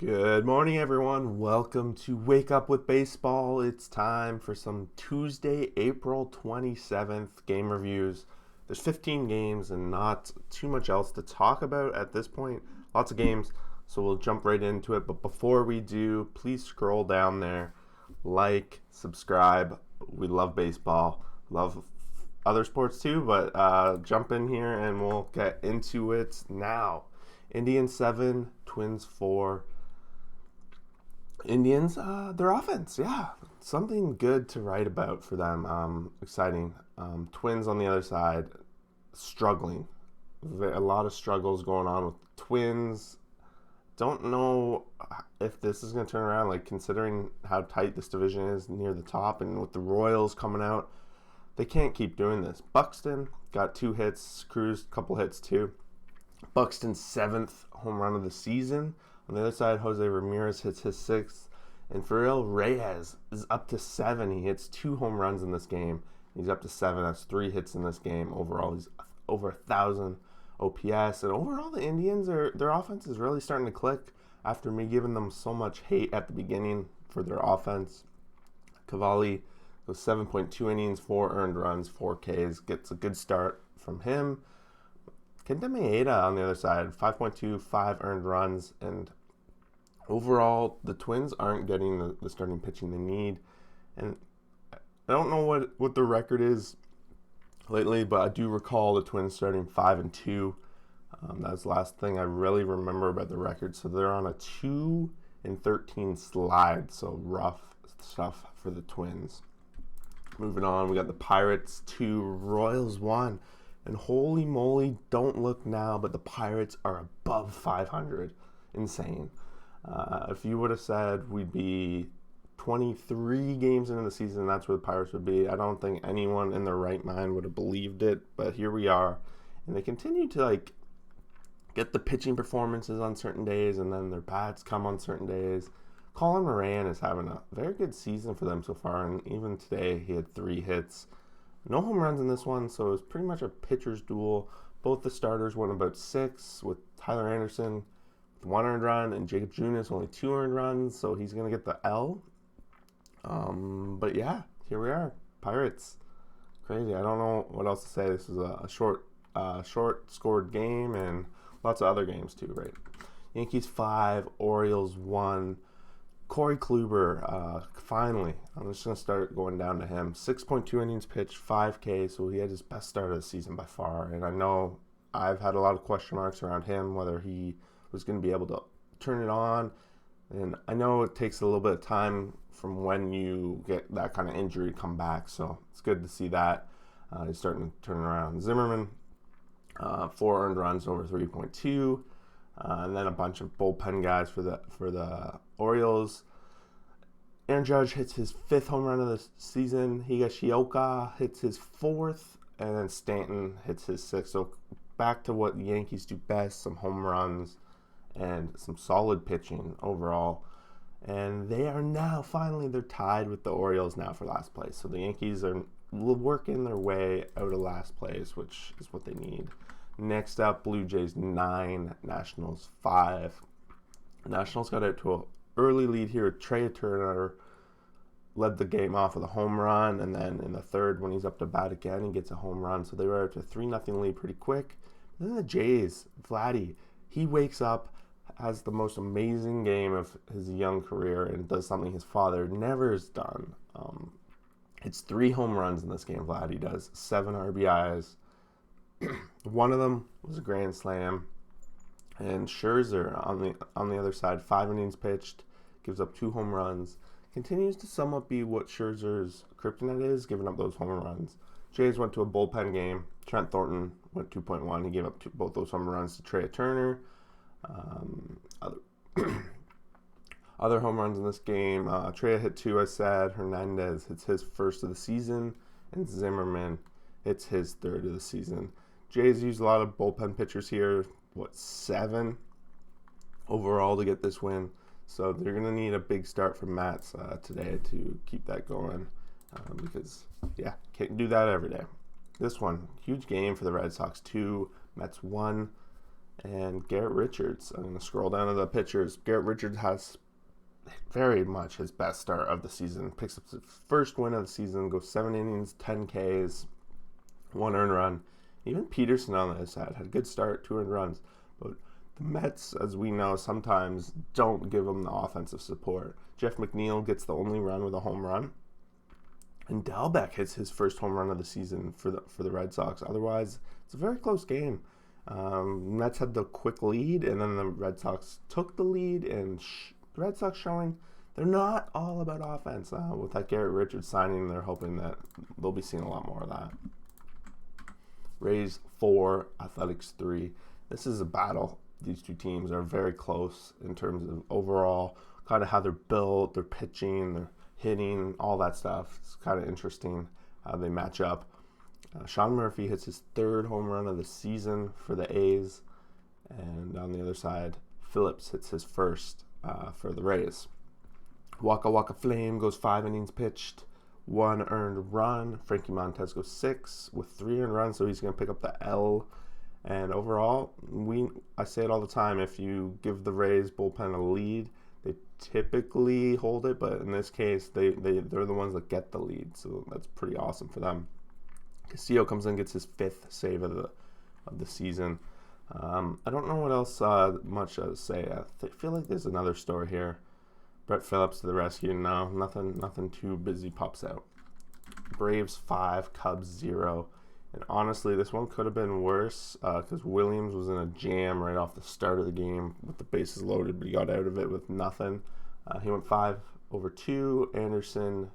Good morning, everyone. Welcome to Wake Up with Baseball. It's time for some Tuesday, April 27th game reviews. There's 15 games and not too much else to talk about at this point. Lots of games, so we'll jump right into it. But before we do, please scroll down there, like, subscribe. We love baseball, love other sports too, but jump in here and we'll get into it now. Indians 7, Twins 4. Indians, their offense, yeah, something good to write about for them. Exciting. Twins on the other side, struggling. A lot of struggles going on with Twins. Don't know if this is going to turn around, like considering how tight this division is near the top and with the Royals coming out. They can't keep doing this. Buxton got 2 hits, Cruz a couple hits too. Buxton's 7th home run of the season. On the other side, Jose Ramirez hits his 6th. And Ferrell Reyes is up to 7. He hits 2 home runs in this game. He's up to 7. That's 3 hits in this game. Overall, he's over 1,000 OPS. And overall, the Indians, their offense is really starting to click after me giving them so much hate at the beginning for their offense. Cavalli goes 7.2 innings, 4 earned runs, 4 Ks. Gets a good start from him. Kenta Maeda on the other side, 5.2, 5 earned runs, and overall, the Twins aren't getting the starting pitching they need. And I don't know what the record is lately, but I do recall the Twins starting 5-2. That's the last thing I really remember about the record. So they're on a 2-13 slide, so rough stuff for the Twins. Moving on, we got the Pirates 2, Royals 1. And holy moly, don't look now, but the Pirates are above 500. Insane. If you would have said we'd be 23 games into the season, that's where the Pirates would be, I don't think anyone in their right mind would have believed it. But here we are. And they continue to get the pitching performances on certain days, and then their bats come on certain days. Colin Moran is having a very good season for them so far, and even today he had 3 hits. No home runs in this one, so it was pretty much a pitcher's duel. Both the starters won about 6, with Tyler Anderson with 1 earned run and Jacob Junis only 2 earned runs, so he's going to get the L. But yeah, here we are. Pirates. Crazy. I don't know what else to say. This was a short scored game, and lots of other games too, right? Yankees 5, Orioles 1. Corey Kluber, finally, I'm just going to start going down to him. 6.2 innings pitched, 5K, so he had his best start of the season by far. And I know I've had a lot of question marks around him, whether he was going to be able to turn it on. And I know it takes a little bit of time from when you get that kind of injury to come back, so it's good to see that. He's starting to turn around. Zimmerman, 4 earned runs over 3.2. And then a bunch of bullpen guys for the Orioles. Aaron Judge hits his 5th home run of the season. Higashioka hits his 4th, and then Stanton hits his 6th. So back to what the Yankees do best: some home runs and some solid pitching overall. And they are now they're tied with the Orioles now for last place. So the Yankees are working their way out of last place, which is what they need. Next up, Blue Jays 9, Nationals 5. Nationals got out to an early lead here. Trey Turner led the game off with a home run, and then in the third, when he's up to bat again, he gets a home run. So they were out to a 3-0 lead pretty quick. And then the Jays, Vladdy, he wakes up, has the most amazing game of his young career, and does something his father never has done. It's 3 home runs in this game. Vladdy does 7 RBIs. One of them was a grand slam. And Scherzer on the other side, 5 innings pitched, gives up 2 home runs. Continues to somewhat be what Scherzer's kryptonite is, giving up those home runs. Jays went to a bullpen game. Trent Thornton went 2.1. He gave up both those home runs to Trey Turner. Other home runs in this game. Trey hit 2, I said. Hernandez hits his 1st of the season. And Zimmerman hits his 3rd of the season. Jays used a lot of bullpen pitchers here. 7 overall to get this win. So they're going to need a big start from Mats today to keep that going. Because, can't do that every day. This one, huge game for the Red Sox. 2, Mets 1. and Garrett Richards. I'm going to scroll down to the pitchers. Garrett Richards has very much his best start of the season. Picks up the first win of the season, goes 7 innings, 10 Ks, 1 earned run. Even Peterson on the other side had a good start, 2 earned runs. But the Mets, as we know, sometimes don't give them the offensive support. Jeff McNeil gets the only run with a home run. And Dalbec hits his first home run of the season for the Red Sox. Otherwise, it's a very close game. Mets had the quick lead, and then the Red Sox took the lead, and the Red Sox showing they're not all about offense. With that Garrett Richards signing, they're hoping that they'll be seeing a lot more of that. Rays 4, Athletics 3. This is a battle. These two teams are very close in terms of overall, kind of how they're built, their pitching, their hitting, all that stuff. It's kind of interesting how they match up. Sean Murphy hits his 3rd home run of the season for the A's. And on the other side, Phillips hits his first for the Rays. Waka Waka Flame goes 5 innings pitched, 1 earned run. Frankie Montes goes 6 with 3 earned runs, so he's going to pick up the L. And overall, I say it all the time, if you give the Rays bullpen a lead, they typically hold it, but in this case, they're the ones that get the lead, so that's pretty awesome for them. Castillo comes in, gets his 5th save of the season. I don't know what else much to say. I feel like there's another story here. Brett Phillips to the rescue. No, nothing too busy pops out. Braves 5, Cubs 0. And honestly, this one could have been worse because Williams was in a jam right off the start of the game with the bases loaded, but he got out of it with nothing. He went 5 over 2. Anderson,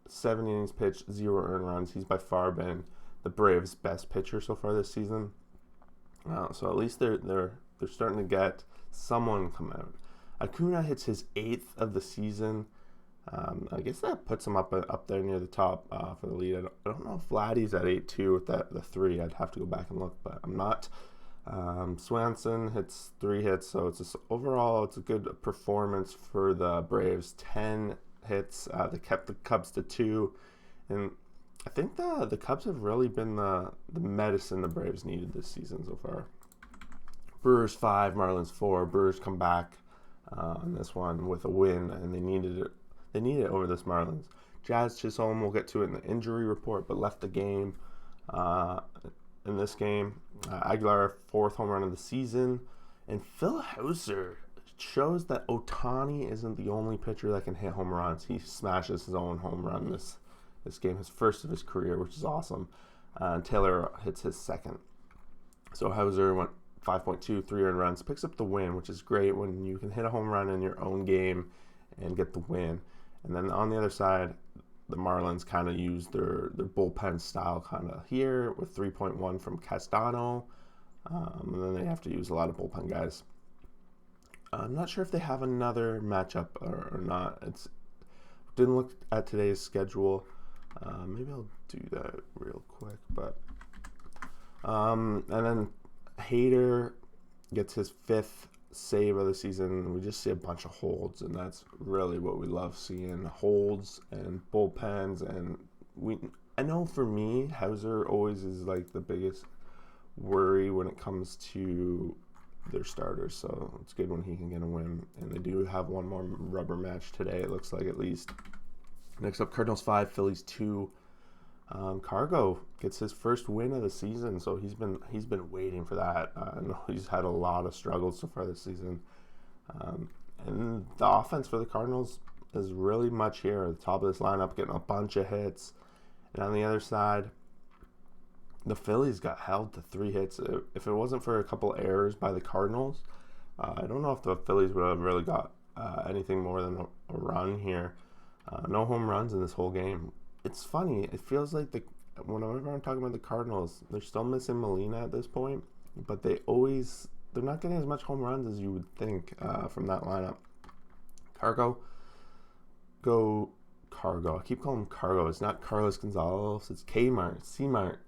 7 innings pitched, 0 earned runs. He's by far been the Braves' best pitcher so far this season. So at least they're starting to get someone come out. Acuna hits his 8th of the season. I guess that puts him up there near the top for the lead. I don't know if Vladdy's at 8-2 with the 3. I'd have to go back and look, but I'm not. Swanson hits 3 hits, so overall it's a good performance for the Braves. 10 hits. They kept the Cubs to 2, and I think the Cubs have really been the medicine the Braves needed this season so far. Brewers 5, Marlins 4. Brewers come back on this one with a win, and they needed it. They need it over this Marlins. Jazz Chisholm, we'll get to it in the injury report, but left the game in this game. Aguilar, 4th home run of the season. And Phil Hauser shows that Ohtani isn't the only pitcher that can hit home runs. He smashes his own home run this game, his first of his career, which is awesome. Taylor hits his 2nd. So Hauser went 5.2, 3 earned runs, picks up the win, which is great when you can hit a home run in your own game and get the win. And then on the other side, the Marlins kind of use their bullpen style kind of here with 3.1 from Castano. And then they have to use a lot of bullpen guys. I'm not sure if they have another matchup or not. Didn't look at today's schedule. Maybe I'll do that real quick. But and then Hader gets his 5th save of the season. We just see a bunch of holds, and that's really what we love seeing, holds and bullpens. And I know for me, Hauser always is like the biggest worry when it comes to their starters, so it's good when he can get a win. And they do have one more rubber match today, it looks like, at least. Next up, Cardinals 5, Phillies 2. Cargo gets his first win of the season, so he's been waiting for that. I know he's had a lot of struggles so far this season, and the offense for the Cardinals is really much here at the top of this lineup, getting a bunch of hits. And on the other side, the Phillies got held to 3 hits. If it wasn't for a couple errors by the Cardinals, I don't know if the Phillies would have really got anything more than a run here. No home runs in this whole game. It's funny. It feels like whenever I'm talking about the Cardinals, they're still missing Molina at this point, but they're not getting as much home runs as you would think from that lineup. Cargo. I keep calling him Cargo. It's not Carlos Gonzalez. It's C-Mart.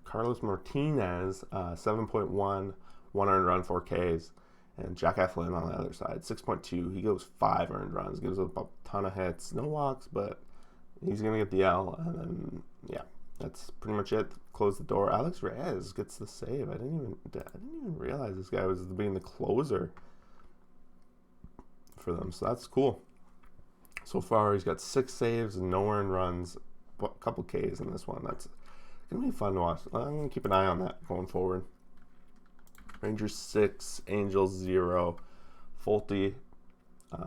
Carlos Martinez, 7.1, 1 earned run, 4 Ks. And Jack Eflin on the other side, 6.2. He goes 5 earned runs, gives up a ton of hits. No walks, but he's going to get the L. And then, yeah. that's pretty much it. Close the door. Alex Reyes gets the save. I didn't even realize this guy was being the closer for them. So that's cool. So far, he's got 6 saves and no earned runs, a couple Ks in this one. That's gonna be fun to watch. I'm gonna keep an eye on that going forward. Rangers 6, Angels 0. Fulte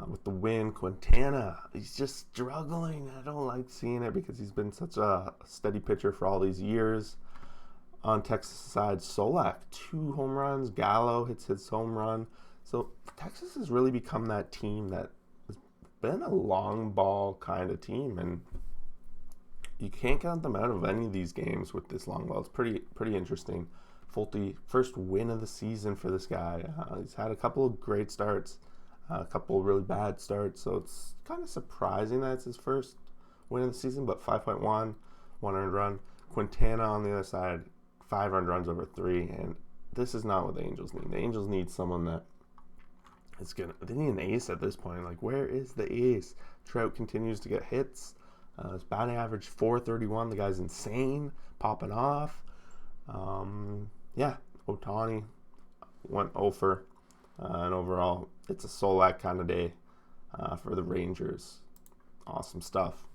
with the win. Quintana, he's just struggling. I don't like seeing it because he's been such a steady pitcher for all these years. On Texas side, Solak, 2 home runs. Gallo hits his home run. So Texas has really become that team that has been a long ball kind of team, and you can't count them out of any of these games with this long ball. It's pretty interesting. Fulte, first win of the season for this guy. He's had a couple of great starts, a couple of really bad starts, so it's kind of surprising that it's his first win of the season, but 5.1, 1 earned run. Quintana on the other side, 5 earned runs over 3, and this is not what the Angels need. The Angels need someone that is going to... They need an ace at this point. Like, where is the ace? Trout continues to get hits. His batting average, .431. The guy's insane, popping off. Ohtani went over, and overall, it's a Solak kind of day for the Rangers. Awesome stuff.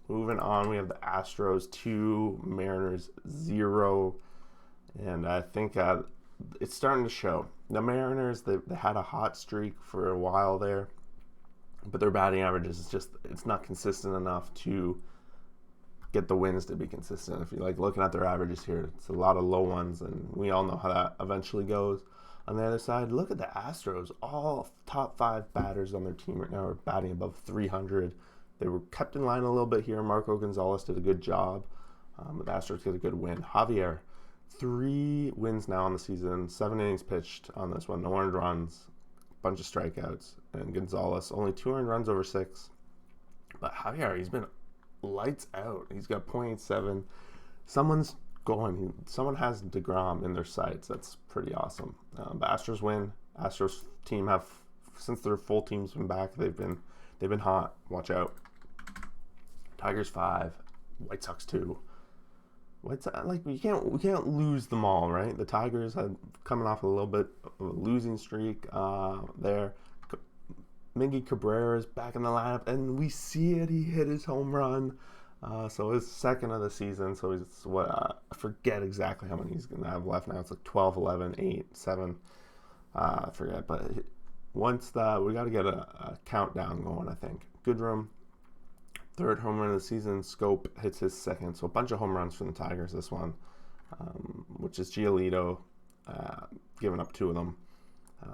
Moving on, we have the Astros 2, Mariners 0, and I think it's starting to show. The Mariners, they had a hot streak for a while there, but their batting average is just, it's not consistent enough to get the wins to be consistent. If you like looking at their averages here, it's a lot of low ones, and we all know how that eventually goes. On the other side, look at the Astros. All top 5 batters on their team right now are batting above 300. They were kept in line a little bit here. Marco Gonzalez did a good job. The Astros get a good win. Javier, 3 wins now on the season, 7 innings pitched on this one, no earned runs, bunch of strikeouts. And Gonzalez, only 2 earned runs over 6. But Javier, he's been lights out. He's got .87. Someone's going. Someone has DeGrom in their sights. That's pretty awesome. But Astros win. Astros team have, since their full team's been back, they've been hot. Watch out. Tigers 5, White Sox 2. We can't lose them all, right? The Tigers had coming off a little bit of a losing streak there. Miggy Cabrera's back in the lineup, and we see it. He hit his home run. So his second of the season. So he's I forget exactly how many he's going to have left now. It's like 12, 11, 8, 7. I forget. But once we got to get a countdown going, I think. Goodrum, 3rd home run of the season. Scope hits his 2nd. So a bunch of home runs from the Tigers this one, which is Giolito giving up 2 of them.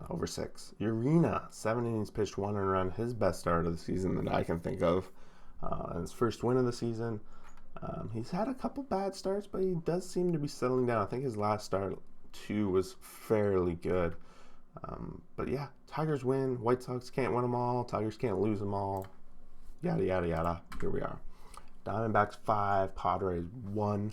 Over 6. Urena, 7 innings pitched, 1 earned run. His best start of the season that I can think of. His first win of the season. He's had a couple bad starts, but he does seem to be settling down. I think his last start, 2, was fairly good. But yeah, Tigers win. White Sox can't win them all. Tigers can't lose them all. Yada, yada, yada. Here we are. Diamondbacks 5, Padres 1.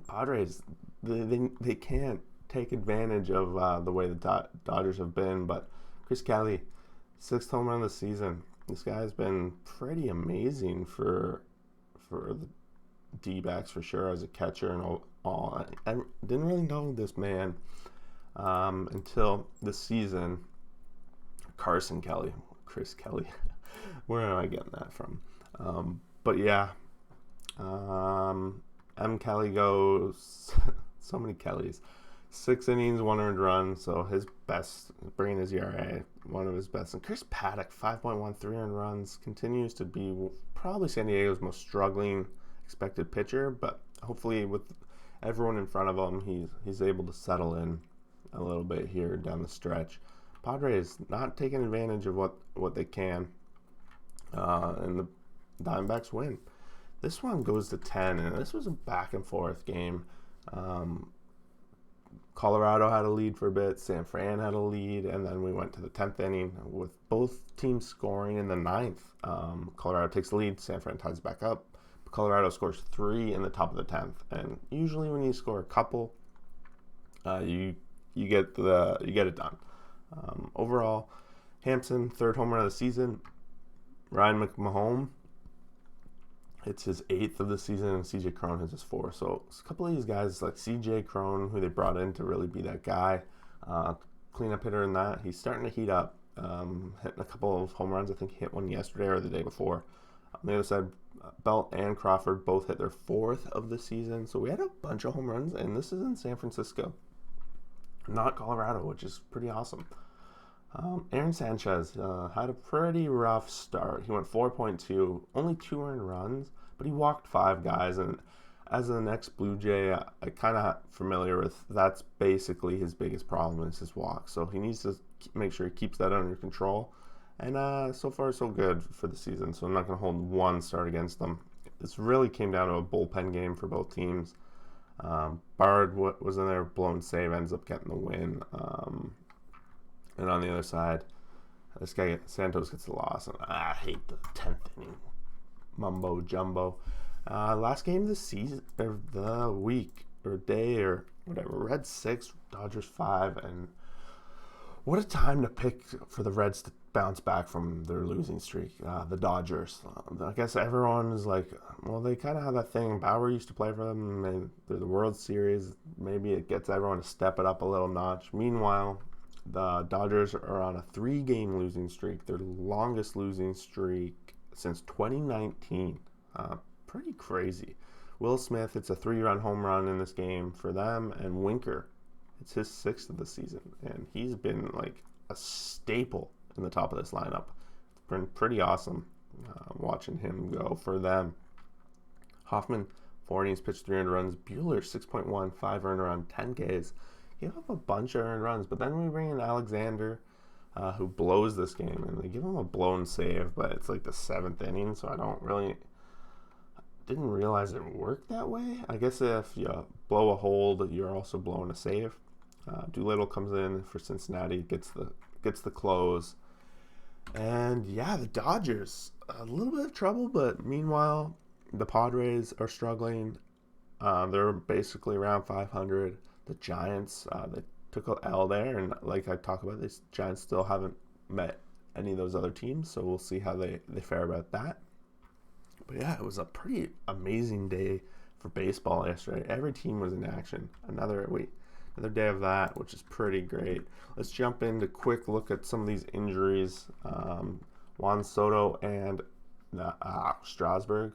Padres, they can't take advantage of the way the Dodgers have been, but Chris Kelly, 6th home run of the season. This guy's been pretty amazing for the D-backs for sure as a catcher and all. I didn't really know this man until this season. Carson Kelly, Chris Kelly. Where am I getting that from? But yeah. M. Kelly goes, so many Kellys. 6 innings, 1 earned run, so his best, bringing his ERA, one of his best. And Chris Paddock, 5.1, 3 earned runs, continues to be probably San Diego's most struggling expected pitcher, but hopefully with everyone in front of him, he's able to settle in a little bit here down the stretch. Padres not taking advantage of what they can, and the Diamondbacks win. This one goes to 10, and this was a back-and-forth game. Colorado had a lead for a bit. San Fran had a lead, and then we went to the 10th inning with both teams scoring in the 9th. Colorado takes the lead. San Fran ties back up. Colorado scores 3 in the top of the 10th, and usually when you score a couple, you get it done. Overall, Hampson, 3rd home run of the season. Ryan McMahon, It's his 8th of the season, and CJ Cron has his 4th. So it's a couple of these guys like CJ Cron, who they brought in to really be that guy, cleanup hitter in that. He's starting to heat up, hitting a couple of home runs. I think he hit one yesterday or the day before. On the other side, Belt and Crawford both hit their 4th of the season. So we had a bunch of home runs, and this is in San Francisco, not Colorado, which is pretty awesome. Aaron Sanchez had a pretty rough start. He went 4.2, only 2 earned runs, but he walked 5 guys. And as an ex-Blue Jay, I kind of familiar with that's basically his biggest problem is his walk. So he needs to make sure he keeps that under control. And so far, so good for the season. So I'm not going to hold one start against them. This really came down to a bullpen game for both teams. Bard was in there, blown save, ends up getting the win. And on the other side, this guy Santos gets the loss. And I hate the 10th inning mumbo jumbo. Last game of the season, or the week, or day, or whatever. Reds 6, Dodgers 5, and what a time to pick for the Reds to bounce back from their losing streak. The Dodgers. I guess everyone is like, well, they kind of have that thing. Bauer used to play for them. They're the World Series. Maybe it gets everyone to step it up a little notch. Meanwhile, the Dodgers are on a 3-game losing streak, their longest losing streak since 2019. Pretty crazy. Will Smith, it's a 3-run home run in this game for them, and Winker, it's his 6th of the season, and he's been like a staple in the top of this lineup. It's been pretty awesome watching him go for them. Hoffman, 4 innings, pitched 3 earned runs. Buehler, 6.1, 5 earned run, 10 Ks. He have a bunch of earned runs, but then we bring in Alexander, who blows this game, and they give him a blown save, but it's like the 7th inning, so I didn't realize it worked that way. I guess if you blow a hold, you're also blowing a save. Doolittle comes in for Cincinnati, gets the close, and yeah, the Dodgers a little bit of trouble, but meanwhile, the Padres are struggling. They're basically around 500. The Giants, they took an L there, and like I talk about, these Giants still haven't met any of those other teams, so we'll see how they fare about that. But yeah, it was a pretty amazing day for baseball yesterday. Every team was in action. Another day of that, which is pretty great. Let's jump into a quick look at some of these injuries. Juan Soto and Strasburg.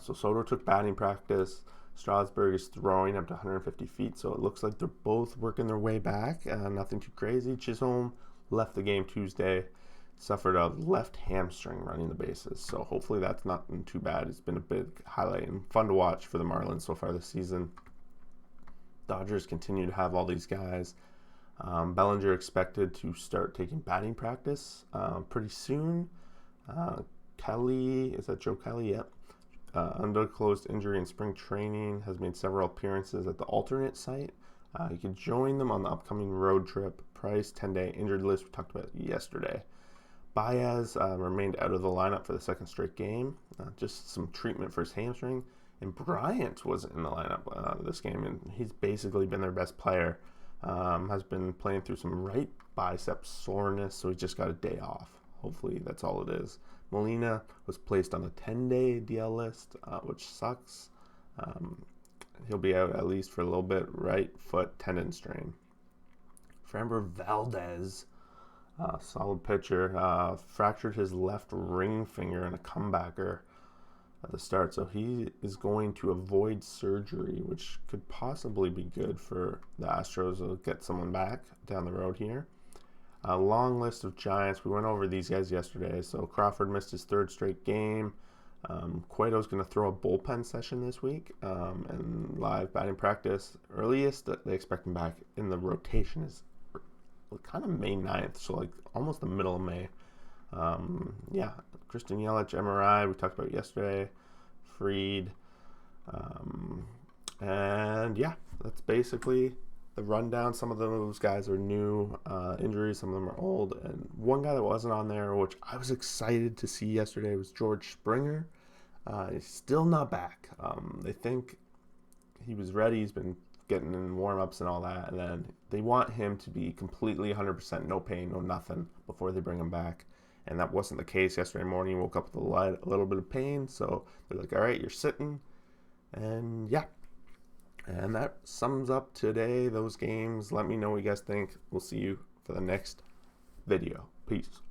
So Soto took batting practice. Strasburg is throwing up to 150 feet, so it looks like they're both working their way back. Nothing too crazy. Chisholm left the game Tuesday, suffered a left hamstring running the bases, so hopefully that's not too bad. It's been a big highlight and fun to watch for the Marlins so far this season. Dodgers continue to have all these guys. Bellinger expected to start taking batting practice pretty soon. Kelly, is that Joe Kelly? Yep. Undisclosed injury in spring training, has made several appearances at the alternate site. You can join them on the upcoming road trip. Price, 10-day injured list we talked about yesterday. Baez remained out of the lineup for the 2nd straight game. Just some treatment for his hamstring. And Bryant was in the lineup this game, and he's basically been their best player. Has been playing through some right bicep soreness, so he just got a day off. Hopefully that's all it is. Molina was placed on the 10-day DL list, which sucks. He'll be out at least for a little bit. Right foot tendon strain. Framber Valdez, solid pitcher, fractured his left ring finger in a comebacker at the start, so he is going to avoid surgery, which could possibly be good for the Astros. Will get someone back down the road here. A long list of Giants. We went over these guys yesterday. So Crawford missed his 3rd straight game. Cueto's going to throw a bullpen session this week and live batting practice. Earliest that they expect him back in the rotation is kind of May 9th, so like almost the middle of May. Christian Yelich, MRI, we talked about yesterday. Freed. And yeah, that's basically the rundown. Some of those guys are new injuries, some of them are old, and one guy that wasn't on there, which I was excited to see yesterday, was George Springer. He's still not back. They think he was ready. He's been getting in warm-ups and all that, and then they want him to be completely 100% no pain, no nothing before they bring him back. and that wasn't the case yesterday morning. Woke up with a little bit of pain, so they're like, all right, you're sitting. And yeah, and that sums up today, those games. Let me know what you guys think. We'll see you for the next video. Peace.